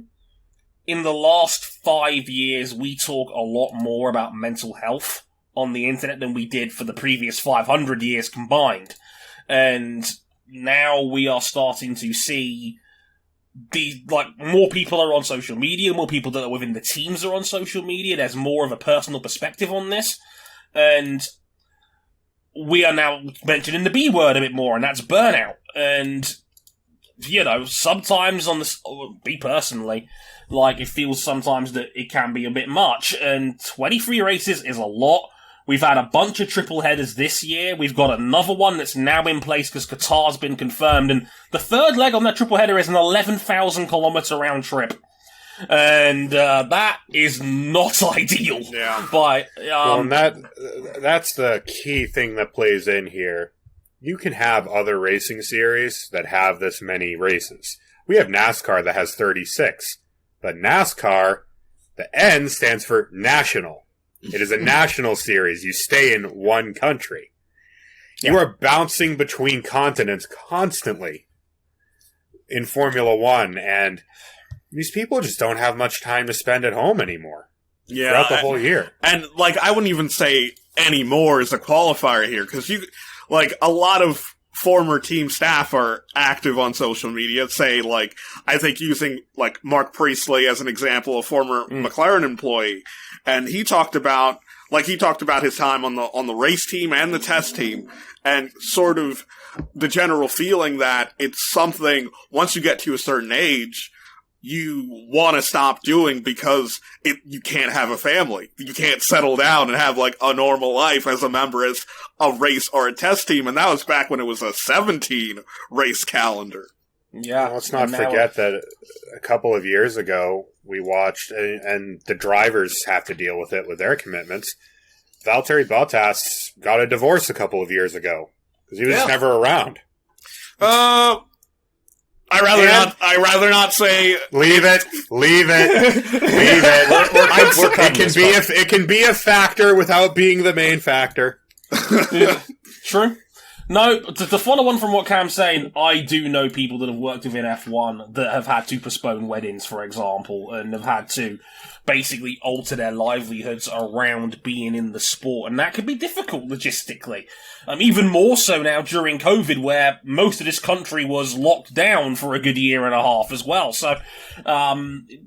in the last 5 years, we talk a lot more about mental health on the internet than we did for the previous 500 years combined. And now we are starting to see more people are on social media, more people that are within the teams are on social media. There's more of a personal perspective on this. And we are now mentioning the B word a bit more, and that's burnout. And, sometimes me personally, it feels sometimes that it can be a bit much. And 23 races is a lot. We've had a bunch of triple headers this year. We've got another one that's now in place because Qatar's been confirmed. And the third leg on that triple header is an 11,000 kilometer round trip. And that is not ideal. Yeah. But that's the key thing that plays in here. You can have other racing series that have this many races. We have NASCAR that has 36. But NASCAR, the N stands for national. It is a national series. You stay in one country. Yeah. You are bouncing between continents constantly in Formula One, and these people just don't have much time to spend at home anymore. Yeah, throughout the whole year. And I wouldn't even say anymore as a qualifier here, because a lot of former team staff are active on social media. Say, I think using, Mark Priestley as an example, a former McLaren employee, and he talked about his time on the race team and the test team, and sort of the general feeling that it's something, once you get to a certain age, you want to stop doing because you can't have a family. You can't settle down and have a normal life as a member as a race or a test team. And that was back when it was a 17 race calendar. Yeah. Let's not forget that a couple of years ago we watched, and the drivers have to deal with it with their commitments. Valtteri Bottas got a divorce a couple of years ago because he was just never around. I rather not say. Leave it. It can be a factor without being the main factor. Yeah, true. No, to follow on from what Cam's saying, I do know people that have worked within F1 that have had to postpone weddings, for example, and have had to basically alter their livelihoods around being in the sport, and that can be difficult logistically. Even more so now during COVID, where most of this country was locked down for a good year and a half as well. So,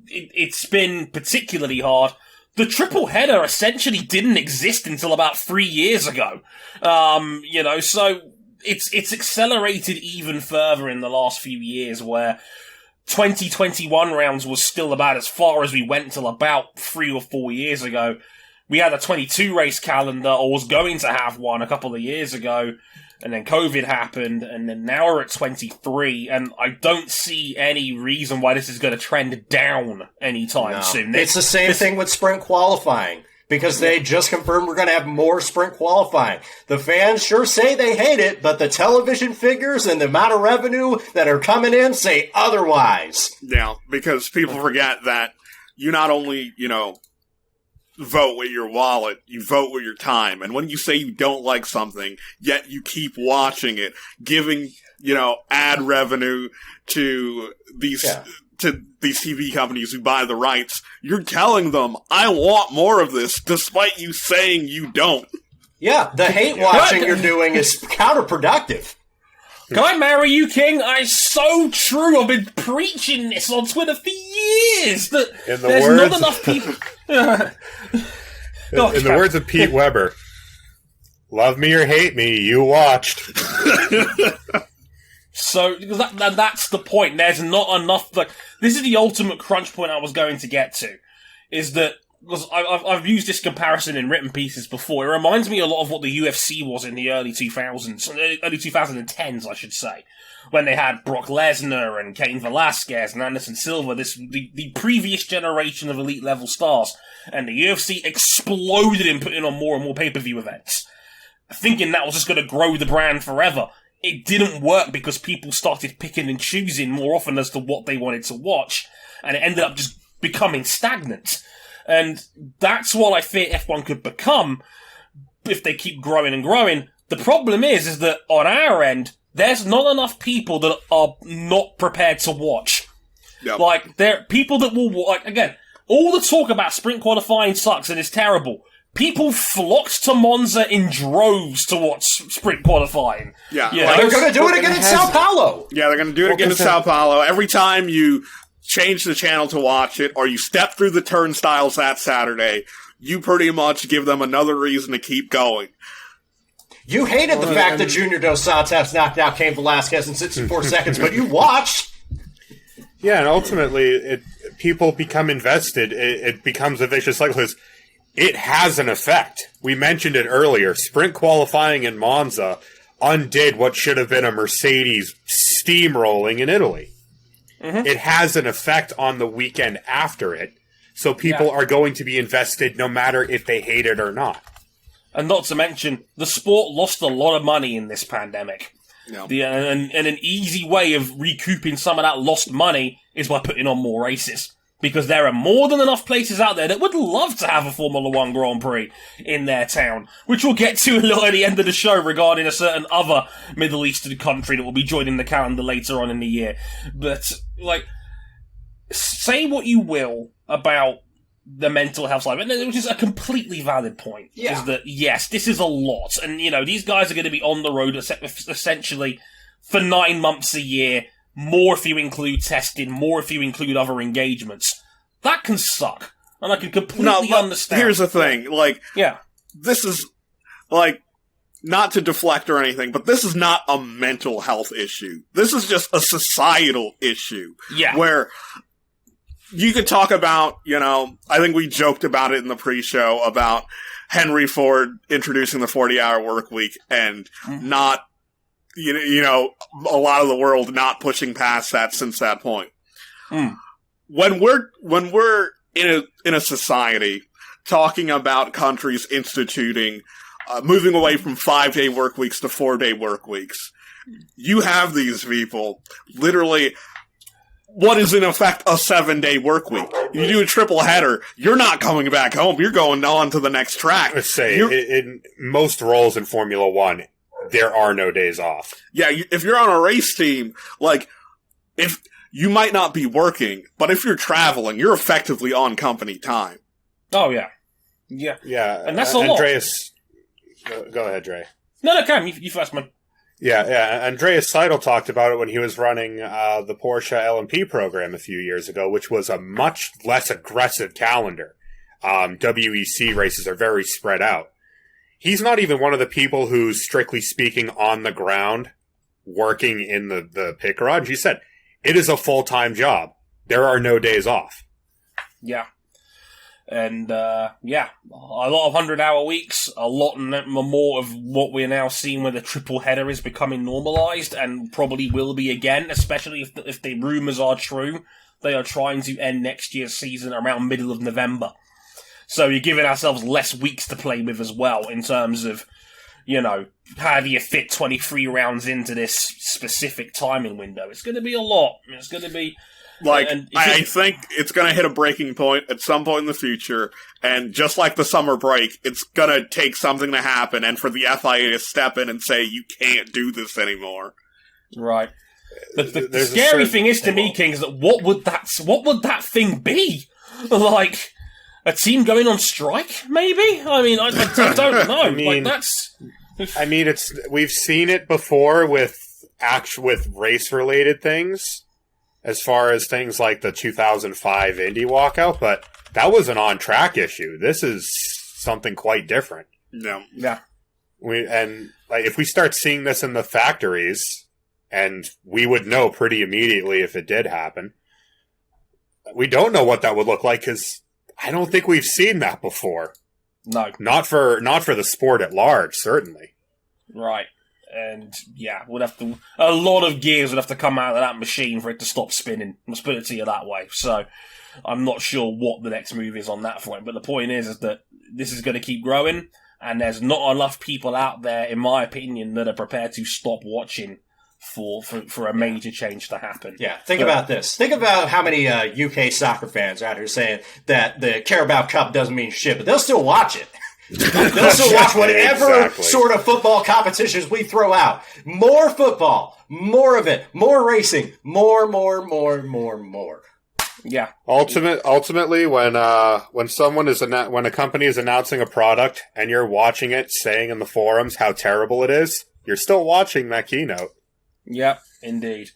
it's been particularly hard. The triple header essentially didn't exist until about 3 years ago. So it's accelerated even further in the last few years, where 2021 rounds was still about as far as we went till about 3 or 4 years ago. We had a 22 race calendar, or was going to have one a couple of years ago, and then COVID happened, and then now we're at 23, and I don't see any reason why this is going to trend down anytime soon. It's the same thing with sprint qualifying, because they just confirmed we're going to have more sprint qualifying. The fans sure say they hate it, but the television figures and the amount of revenue that are coming in say otherwise. Yeah, because people forget that you not only, vote with your wallet, you vote with your time. And when you say you don't like something, yet you keep watching it, giving, ad revenue to these TV companies who buy the rights, you're telling them, I want more of this, despite you saying you don't. Yeah, the hate watching you're doing is counterproductive. Can I marry you, King? So true. I've been preaching this on Twitter for years. That there's not enough people. In the words of Pete Weber, love me or hate me, you watched. So that's the point. There's not enough. This is the ultimate crunch point I was going to get to. Is that, because I've used this comparison in written pieces before. It reminds me a lot of what the UFC was in the early 2000s, early 2010s, I should say, when they had Brock Lesnar and Cain Velasquez and Anderson Silva, the previous generation of elite level stars, and the UFC exploded in putting on more and more pay-per-view events, thinking that was just going to grow the brand forever. It didn't work because people started picking and choosing more often as to what they wanted to watch, and it ended up just becoming stagnant. And that's what I fear F1 could become if they keep growing and growing. The problem is that on our end, there's not enough people that are not prepared to watch. Yep. Like, there are people that will, like, again, all the talk about sprint qualifying sucks and is terrible. People flocked to Monza in droves to watch sprint qualifying. Yeah. They're going to do it again in Sao Paulo. Yeah, they're going to do it again in Sao Paulo. Every time you change the channel to watch it, or you step through the turnstiles that Saturday, you pretty much give them another reason to keep going. You hated the fact that Junior Dos Santos knocked out Cain Velasquez in 64 seconds, but you watched. Yeah, and ultimately, people become invested. It becomes a vicious cycle. It has an effect. We mentioned it earlier. Sprint qualifying in Monza undid what should have been a Mercedes steamrolling in Italy. Mm-hmm. It has an effect on the weekend after it, so people are going to be invested no matter if they hate it or not. And not to mention, the sport lost a lot of money in this pandemic. No. And an easy way of recouping some of that lost money is by putting on more races. Because there are more than enough places out there that would love to have a Formula One Grand Prix in their town, which we'll get to a little at the end of the show regarding a certain other Middle Eastern country that will be joining the calendar later on in the year. But, like, say what you will about the mental health side, which is a completely valid point. Yeah. Is that, yes, this is a lot. And, you know, these guys are going to be on the road essentially for 9 months a year, more if you include testing, more if you include other engagements. That can suck. And I can completely understand. Here's the thing, like, this is, like, not to deflect or anything, but this is not a mental health issue. This is just a societal issue. Yeah. Where you could talk about, you know, I think we joked about it in the pre-show about Henry Ford introducing the 40-hour work week and not, you know, a lot of the world not pushing past that since that point. When we're in a society talking about countries instituting, moving away from 5-day work weeks to 4-day work weeks, you have these people literally, what is in effect a 7-day work week. You do a triple header, you're not coming back home, you're going on to the next track. Let's say, in most roles in Formula One, there are no days off. Yeah, if you're on a race team, like, if you might not be working, but if you're traveling, you're effectively on company time. Oh, yeah. Yeah. Yeah. And that's a lot. Andreas, go ahead, Dre. No, Cam, you first, man. Yeah. Andreas Seidel talked about it when he was running the Porsche LMP program a few years ago, which was a much less aggressive calendar. WEC races are very spread out. He's not even one of the people who's, strictly speaking, on the ground working in the pit garage. He said, it is a full-time job. There are no days off. Yeah. And, a lot of 100-hour weeks, a lot more of what we're now seeing where the triple header is becoming normalized and probably will be again, especially if the rumours are true. They are trying to end next year's season around middle of November. So you're giving ourselves less weeks to play with as well in terms of, you know, how do you fit 23 rounds into this specific timing window? It's going to be a lot. It's going to be... Like, I think it's going to hit a breaking point at some point in the future, and just like the summer break, it's going to take something to happen, and for the FIA to step in and say, you can't do this anymore. Right. The scary thing is to me, King, is that what would that thing be? Like, a team going on strike, maybe? I mean, I don't know. I mean, we've seen it before with race-related things, as far as things like the 2005 Indy walkout, but that was an on-track issue. This is something quite different. No. Yeah. If we start seeing this in the factories, and we would know pretty immediately if it did happen, we don't know what that would look like, because I don't think we've seen that before. No. Not for the sport at large, certainly. Right. And, yeah, a lot of gears would have to come out of that machine for it to stop spinning. Let's put it to you that way. So, I'm not sure what the next move is on that front. But the point is that this is going to keep growing, and there's not enough people out there, in my opinion, that are prepared to stop watching for a major change to happen. Yeah, think about this. Think about how many UK soccer fans are out here saying that the Carabao Cup doesn't mean shit, but they'll still watch it. They'll still watch whatever Exactly. sort of football competitions we throw out. More football, more of it, more racing, more. Yeah. Ultimately, when when a company is announcing a product and you're watching it, saying in the forums how terrible it is, you're still watching that keynote. Yep, indeed.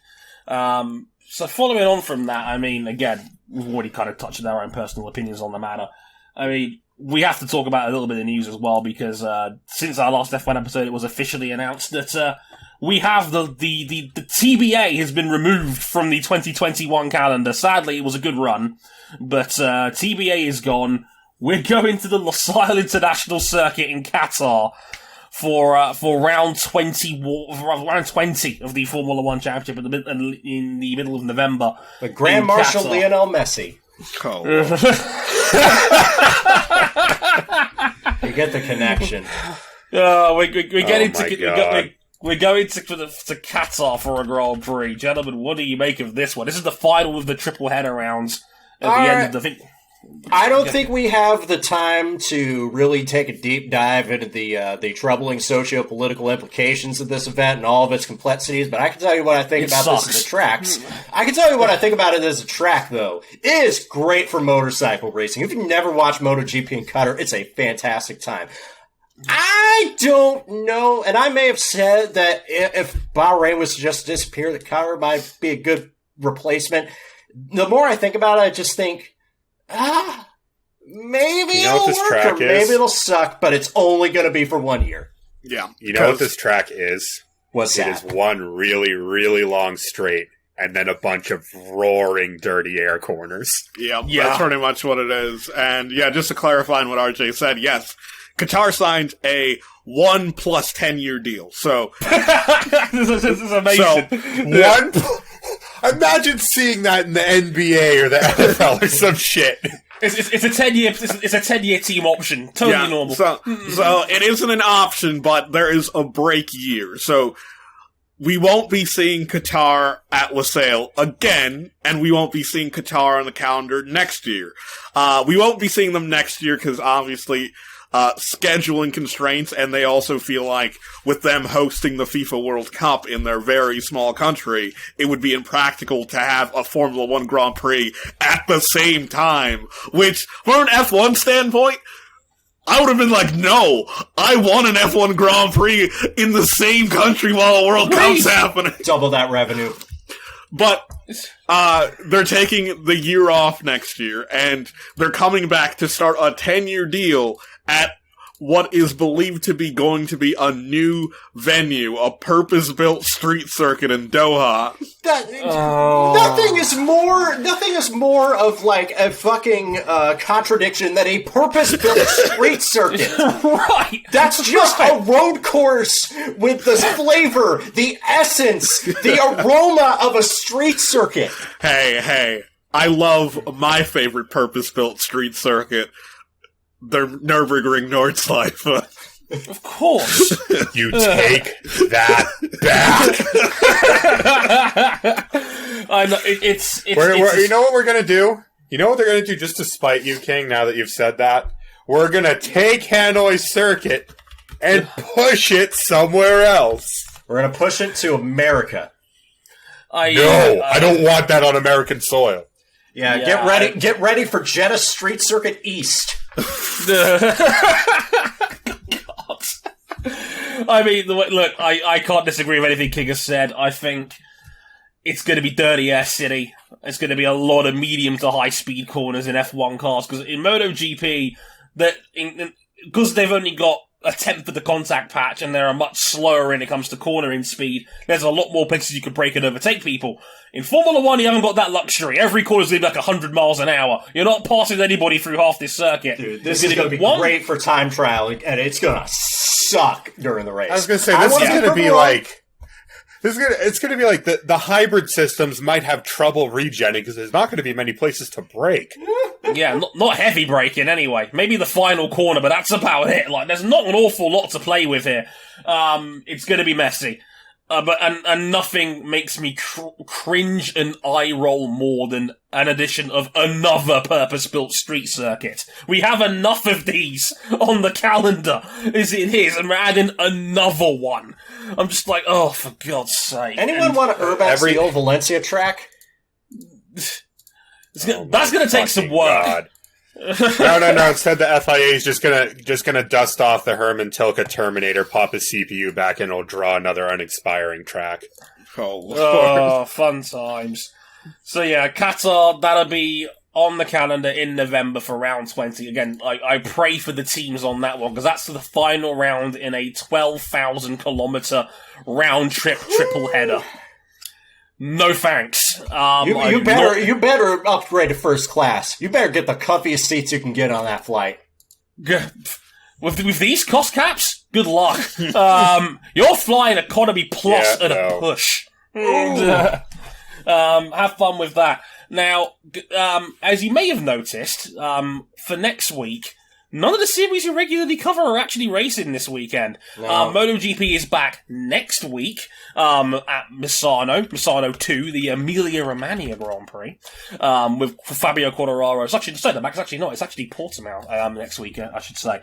So following on from that, I mean, again, we've already kind of touched on our own personal opinions on the matter. I mean, we have to talk about a little bit of news as well, because since our last F1 episode, it was officially announced that we have the TBA has been removed from the 2021 calendar. Sadly, it was a good run, but TBA is gone. We're going to the Losail International Circuit in Qatar for round 20 of the Formula One Championship in the middle of November. The Grand Marshal Lionel Messi. Oh. You get the connection. We're going to Qatar for a Grand Prix. Gentlemen, what do you make of this one? This is the final of the triple header rounds at the end of the thing. I don't think we have the time to really take a deep dive into the troubling socio-political implications of this event and all of its complexities, but I can tell you what I think about this as a tracks. I can tell you what I think about it as a track, though. It is great for motorcycle racing. If you've never watched MotoGP in Qatar, it's a fantastic time. I don't know, and I may have said that if Bahrain was to just disappear, that Qatar might be a good replacement. The more I think about it, I just think, maybe it'll work, or maybe it'll suck, but it's only going to be for 1 year. Yeah. You know what this track is? What's that? It is one really, really long straight, and then a bunch of roaring, dirty air corners. Yeah, that's pretty much what it is. And yeah, just to clarify on what RJ said, yes, Qatar signed a 1 plus 10-year deal. So this is amazing. Imagine seeing that in the NBA or the NFL or some shit. It's a 10-year team option. Totally normal. So it isn't an option, but there is a break year. So we won't be seeing Qatar at Losail again, and we won't be seeing Qatar on the calendar next year. We won't be seeing them next year because obviously scheduling constraints, and they also feel like with them hosting the FIFA World Cup in their very small country, it would be impractical to have a Formula One Grand Prix at the same time, which, from an F1 standpoint, I would have been like, no, I want an F1 Grand Prix in the same country while a World Cup's happening. Double that revenue. But they're taking the year off next year, and they're coming back to start a 10-year deal at what is believed to be going to be a new venue, a purpose-built street circuit in Doha. Nothing is more of like a fucking contradiction than a purpose-built street circuit. Right. That's just a road course with the flavor, the essence, the aroma of a street circuit. Hey, I love my favorite purpose-built street circuit, the Nürburgring Nordschleife. Of course. You take that back. I know, it's you know what we're going to do? You know what they're going to do just to spite you, King, now that you've said that? We're going to take Hanoi Circuit and push it somewhere else. We're going to push it to America. I don't want that on American soil. Yeah, get ready for Jeddah Street Circuit East. God. I mean, look, I can't disagree with anything King has said. I think it's going to be dirty air city. It's going to be a lot of medium to high speed corners in F1 cars, because in MotoGP, because they've only got a tenth of the contact patch and they're much slower when it comes to cornering speed, there's a lot more places you could break and overtake people. In Formula 1, you haven't got that luxury. Every corner's going to be like 100 miles an hour. You're not passing anybody through half this circuit. Dude, this is going to be great for time trial, and it's going to suck during the race. I was going to say, this is going to be like... It's going to be like the hybrid systems might have trouble regenning because there's not going to be many places to break. Yeah, not heavy braking anyway. Maybe the final corner, but that's about it. Like, there's not an awful lot to play with here. It's going to be messy. and nothing makes me cringe and eye roll more than an addition of another purpose-built street circuit. We have enough of these on the calendar as it is, and we're adding another one. I'm just like, oh, for God's sake. Anyone want to Urbex the old Valencia track? That's going to take some work. God. No. Instead, the FIA is just gonna dust off the Herman Tilke Terminator, pop his CPU back, and it'll draw another unexpiring track. Oh, Lord. Oh, fun times. So yeah, Qatar, that'll be on the calendar in November for round 20. Again, I pray for the teams on that one, because that's the final round in a 12,000 kilometer round trip triple header. No thanks. You better upgrade to first class. You better get the comfiest seats you can get on that flight. With these cost caps, good luck. You're flying economy plus at a push. And, have fun with that. Now, as you may have noticed, for next week, none of the series you regularly cover are actually racing this weekend. No. MotoGP is back next week at Misano 2, the Emilia-Romagna Grand Prix, with Fabio Quartararo. It's actually, it's actually Portimao next week, I should say.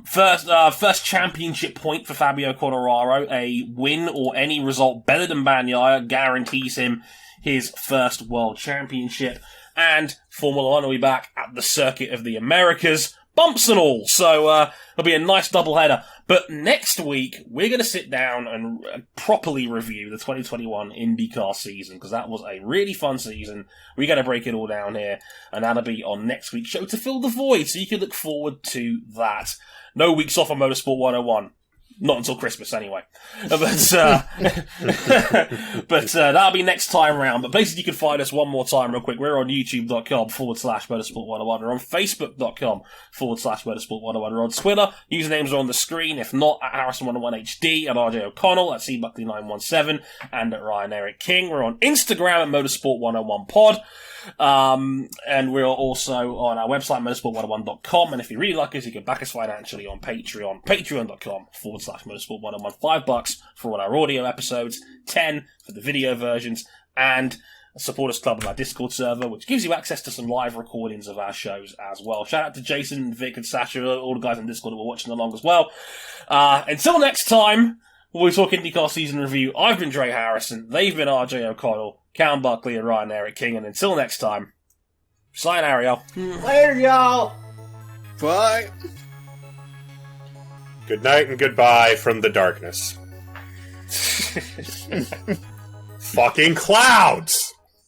First championship point for Fabio Quartararo. A win or any result better than Bagnaia guarantees him his first world championship. And Formula One will be back at the Circuit of the Americas. Bumps and all, so it'll be a nice doubleheader. But next week, we're going to sit down and properly review the 2021 IndyCar season, because that was a really fun season. We're going to break it all down here, and that'll be on next week's show to fill the void, so you can look forward to that. No weeks off on Motorsport 101. Not until Christmas, anyway. But that'll be next time round. But basically, you can find us one more time real quick. We're on youtube.com/motorsport101. We're on facebook.com/motorsport101. We're on Twitter. Usernames are on the screen. If not, at Harrison101HD, at RJ O'Connell, at CBuckley917, and at Ryan Eric King. We're on Instagram at motorsport101pod. And we're also on our website, motorsport101.com. And if you really like us, you can back us financially on Patreon, patreon.com/motorsport101. $5 for all our audio episodes, 10 for the video versions, and a supporters club on our Discord server, which gives you access to some live recordings of our shows as well. Shout out to Jason, Vic, and Sasha, all the guys on Discord who were watching along as well. Until next time, we'll talk IndyCar season review. I've been Dre Harrison. They've been RJ O'Connell, Cam Buckley, and Ryan Eric King. And until next time, sayonara, y'all. Later, y'all. Bye. Good night and goodbye from the darkness. Fucking clouds!